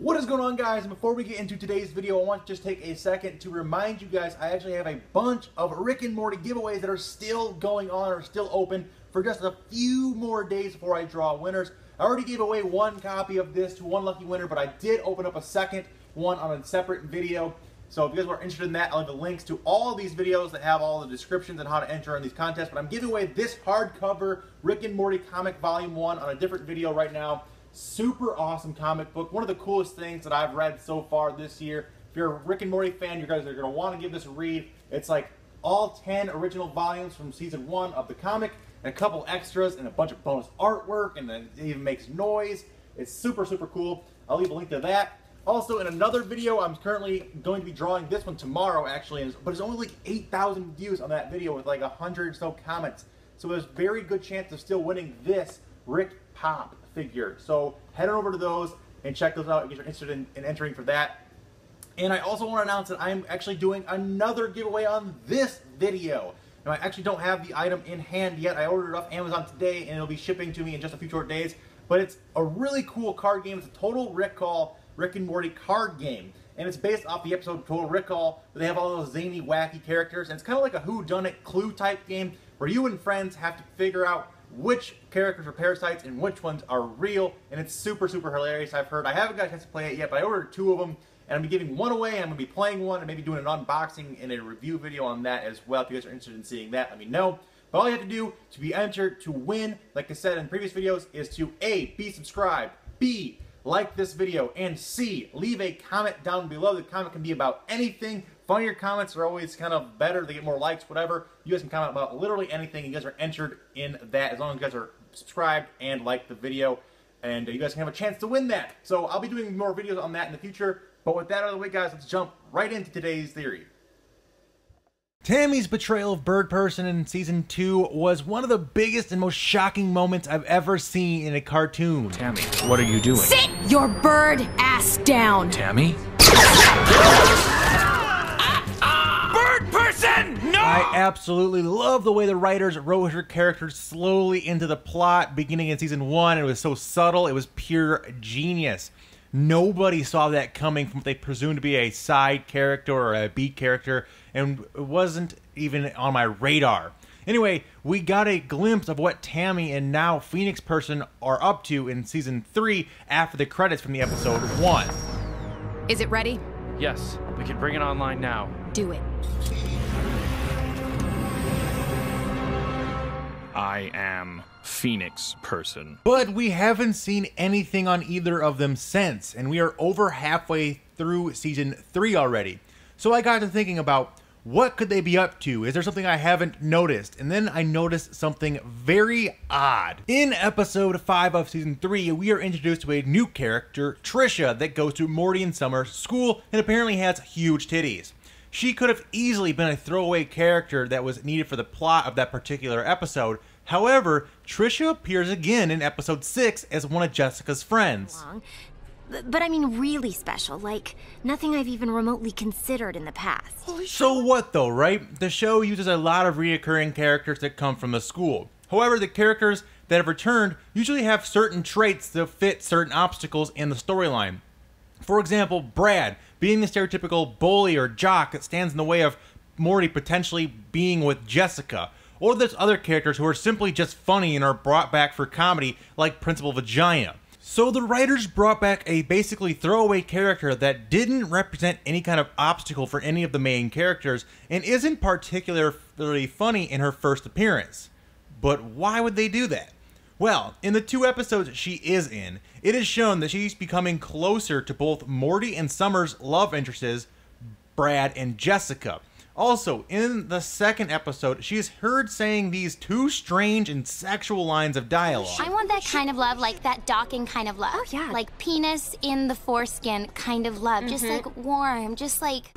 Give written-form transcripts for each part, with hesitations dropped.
What is going on, guys? And before we get into today's video, I want to just take a second to remind you guys I actually have a bunch of Rick and Morty giveaways that are still going on or still open for just a few more days before I draw winners. I already gave away one copy of this to one lucky winner, but I did open up a second one on a separate video. So if you guys are interested in that, I'll leave the links to all of these videos that have all the descriptions and how to enter in these contests. But I'm giving away this hardcover Rick and Morty comic volume 1 on a different video right now. Super awesome comic book. One of the coolest things that I've read so far this year. If you're a Rick and Morty fan, you guys are going to want to give this a read. It's like all 10 original volumes from season 1 of the comic, and a couple extras and a bunch of bonus artwork, and then it even makes noise. It's super, super cool. I'll leave a link to that. Also, in another video, I'm currently going to be drawing this one tomorrow, actually, but there's only like 8,000 views on that video with like 100 or so comments. So there's a very good chance of still winning this Rick Pop figure. So head on over to those and check those out if you're interested in entering for that. And I also want to announce that I'm actually doing another giveaway on this video. Now, I actually don't have the item in hand yet. I ordered it off Amazon today, and it'll be shipping to me in just a few short days. But it's a really cool card game. It's a Total Recall Rick and Morty card game. And it's based off the episode Total Recall, where they have all those zany, wacky characters. And it's kind of like a whodunit clue type game, where you and friends have to figure out which characters are parasites and which ones are real. And it's super, super hilarious, I've heard. I haven't got a chance to play it yet, but I ordered 2 of them. And I'm going to be giving one away, I'm going to be playing one, and maybe doing an unboxing and a review video on that as well. If you guys are interested in seeing that, let me know. But all you have to do to be entered to win, like I said in previous videos, is to A, be subscribed, B, like this video, and C, leave a comment down below. The comment can be about anything. Funnier comments are always kind of better. They get more likes, whatever. You guys can comment about literally anything. You guys are entered in that as long as you guys are subscribed and like the video. And you guys can have a chance to win that. So I'll be doing more videos on that in the future. But with that out of the way, guys, let's jump right into today's theory. Tammy's betrayal of Bird Person in Season 2 was one of the biggest and most shocking moments I've ever seen in a cartoon. Tammy, what are you doing? Sit your bird ass down! Tammy? Bird Person! No! I absolutely love the way the writers wrote her character slowly into the plot beginning in Season 1. It was so subtle, it was pure genius. Nobody saw that coming from what they presumed to be a side character or a B character, and it wasn't even on my radar. Anyway, we got a glimpse of what Tammy and now Phoenix Person are up to in Season 3 after the credits from the episode 1. Is it ready? Yes, we can bring it online now. Do it. I am Phoenix Person. But we haven't seen anything on either of them since, and we are over halfway through Season 3 already. So I got to thinking about, what could they be up to? Is there something I haven't noticed? And then I noticed something very odd. In episode 5 of Season 3, we are introduced to a new character, Trisha, that goes to Morty and Summer's school and apparently has huge titties. She could have easily been a throwaway character that was needed for the plot of that particular episode. However, Trisha appears again in episode 6 as one of Jessica's friends. But I mean really special, like nothing I've even remotely considered in the past. So what though, right? The show uses a lot of reoccurring characters that come from the school. However, the characters that have returned usually have certain traits that fit certain obstacles in the storyline. For example, Brad, being the stereotypical bully or jock that stands in the way of Morty potentially being with Jessica. Or there's other characters who are simply just funny and are brought back for comedy, like Principal Vagina. So the writers brought back a basically throwaway character that didn't represent any kind of obstacle for any of the main characters and isn't particularly funny in her first appearance. But why would they do that? Well, in the 2 episodes she is in, it is shown that she's becoming closer to both Morty and Summer's love interests, Brad and Jessica. Also, in the 2nd episode, she is heard saying these 2 strange and sexual lines of dialogue. I want that kind of love, like that docking kind of love. Oh, yeah. Like penis in the foreskin kind of love. Just like warm, just like...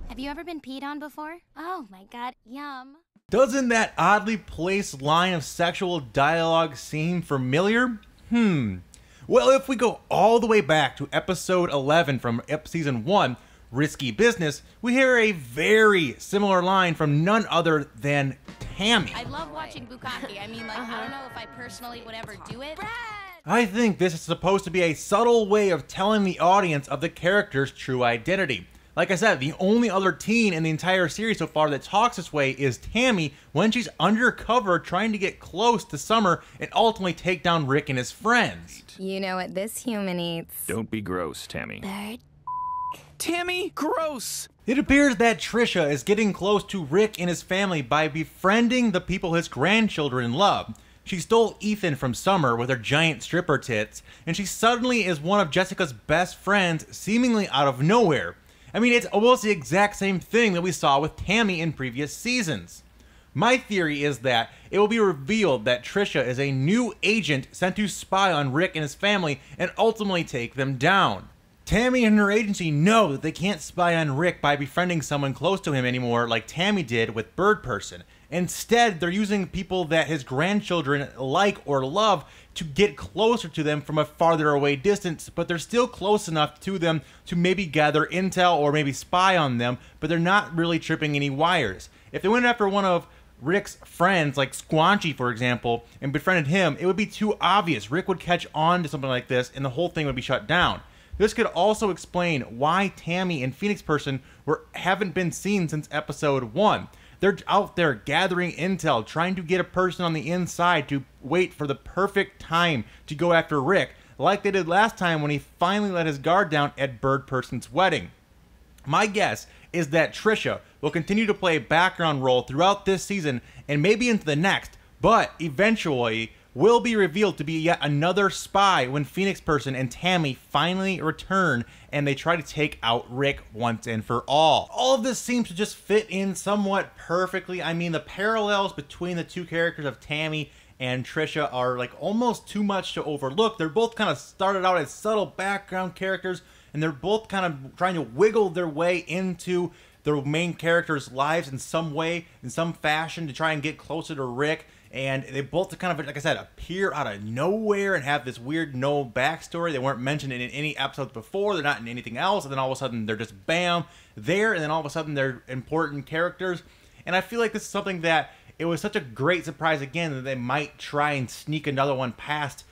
Have you ever been peed on before? Oh my god, yum. Doesn't that oddly placed line of sexual dialogue seem familiar? Well, if we go all the way back to episode 11 from season 1, Risky Business, we hear a very similar line from none other than Tammy. I love watching Bukkake. I mean, like, I don't know if I personally would ever do it. Brad! I think this is supposed to be a subtle way of telling the audience of the character's true identity. Like I said, the only other teen in the entire series so far that talks this way is Tammy when she's undercover trying to get close to Summer and ultimately take down Rick and his friends. You know what this human eats. Don't be gross, Tammy. Bird. Tammy, gross! It appears that Trisha is getting close to Rick and his family by befriending the people his grandchildren love. She stole Ethan from Summer with her giant stripper tits, and she suddenly is one of Jessica's best friends, seemingly out of nowhere. I mean, it's almost the exact same thing that we saw with Tammy in previous seasons. My theory is that it will be revealed that Trisha is a new agent sent to spy on Rick and his family and ultimately take them down. Tammy and her agency know that they can't spy on Rick by befriending someone close to him anymore like Tammy did with Bird Person. Instead, they're using people that his grandchildren like or love to get closer to them from a farther away distance, but they're still close enough to them to maybe gather intel or maybe spy on them, but they're not really tripping any wires. If they went after one of Rick's friends, like Squanchy, for example, and befriended him, it would be too obvious. Rick would catch on to something like this, and the whole thing would be shut down. This could also explain why Tammy and Phoenix Person haven't been seen since episode 1. They're out there gathering intel, trying to get a person on the inside to wait for the perfect time to go after Rick, like they did last time when he finally let his guard down at Bird Person's wedding. My guess is that Trisha will continue to play a background role throughout this season and maybe into the next, but eventually will be revealed to be yet another spy when Phoenix Person and Tammy finally return and they try to take out Rick once and for all. All of this seems to just fit in somewhat perfectly. I mean, the parallels between the two characters of Tammy and Trisha are like almost too much to overlook. They're both kind of started out as subtle background characters, and they're both kind of trying to wiggle their way into their main characters' lives in some way, in some fashion, to try and get closer to Rick. And they both kind of, like I said, appear out of nowhere and have this weird no backstory. They weren't mentioned in any episodes before. They're not in anything else. And then all of a sudden they're just bam, there. And then all of a sudden they're important characters. And I feel like this is something that it was such a great surprise again that they might try and sneak another one past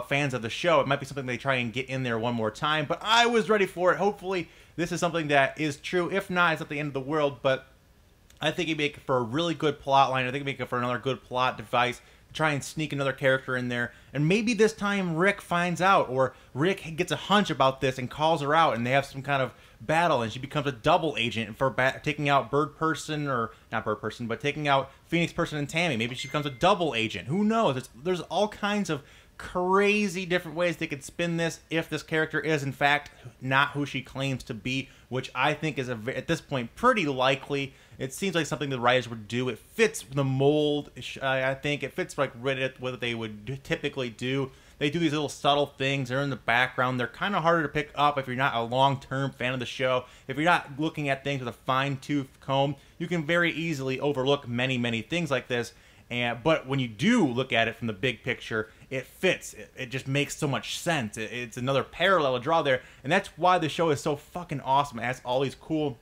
fans of the show. It might be something they try and get in there one more time. But I was ready for it. Hopefully this is something that is true. If not, it's not the end of the world. But I think it'd make for a really good plot line. I think it'd make it for another good plot device to try and sneak another character in there. And maybe this time Rick finds out, or Rick gets a hunch about this and calls her out, and they have some kind of battle, and she becomes a double agent for taking out Bird Person, or not Bird Person, but taking out Phoenix Person and Tammy. Maybe she becomes a double agent. Who knows? There's all kinds of crazy different ways they could spin this if this character is in fact not who she claims to be, which I think is at this point pretty likely. It seems like something the writers would do. It fits the mold. I think it fits like what they would typically do. They do these little subtle things. They're in the background. They're kind of harder to pick up if you're not a long-term fan of the show. If you're not looking at things with a fine-tooth comb, you can very easily overlook many things like this. But when you do look at it from the big picture, it fits. It just makes so much sense. It's another parallel to draw there, and that's why the show is so fucking awesome. It has all these cool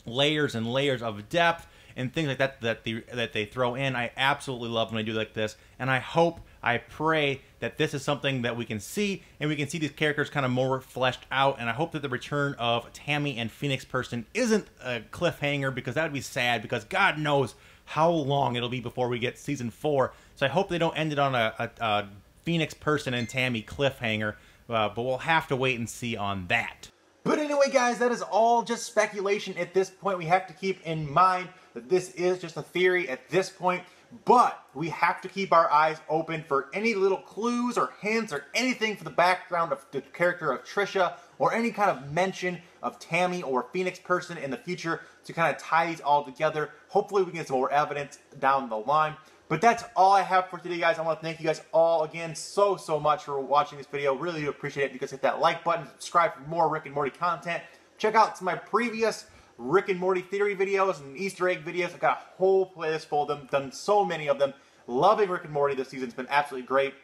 layers and layers of depth and things like that that they throw in. I absolutely love when they do like this, and I pray that this is something that we can see, and we can see these characters kind of more fleshed out, and I hope that the return of Tammy and Phoenix Person isn't a cliffhanger, because that would be sad, because God knows how long it'll be before we get season 4. So I hope they don't end it on a Phoenix Person and Tammy cliffhanger, but we'll have to wait and see on that. But anyway, guys, that is all just speculation at this point. We have to keep in mind that this is just a theory at this point, but we have to keep our eyes open for any little clues or hints or anything for the background of the character of Trisha, or any kind of mention of Tammy or Phoenix Person in the future to kind of tie these all together. Hopefully we can get some more evidence down the line. But that's all I have for today, guys. I want to thank you guys all again so much for watching this video. Really do appreciate it. You guys hit that like button, subscribe for more Rick and Morty content. Check out some of my previous Rick and Morty theory videos and Easter egg videos. I've got a whole playlist full of them, done so many of them. Loving Rick and Morty this season. It's been absolutely great.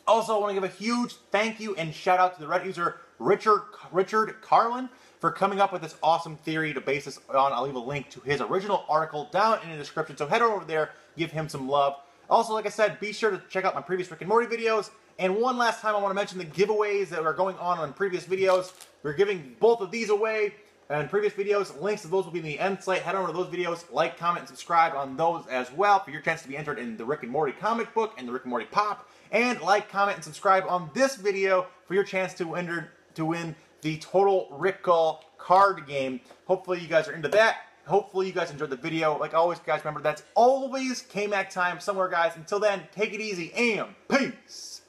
Also, I want to give a huge thank you and shout out to the Reddit user Richard Carlin for coming up with this awesome theory to base this on. I'll leave a link to his original article down in the description, so head over there, give him some love. Also, like I said, be sure to check out my previous Rick and Morty videos, And one last time I want to mention the giveaways that are going on previous videos. We're giving both of these away in previous videos. Links to those will be in the end site. Head over to those videos, like, comment, and subscribe on those as well for your chance to be entered in the Rick and Morty comic book and the Rick and Morty Pop. And like, comment, and subscribe on this video for your chance to win the Total Rickle card game. Hopefully you guys are into that. Hopefully you guys enjoyed the video. Like always, guys, remember that's always K-Mac time somewhere, guys. Until then, take it easy and peace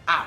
out.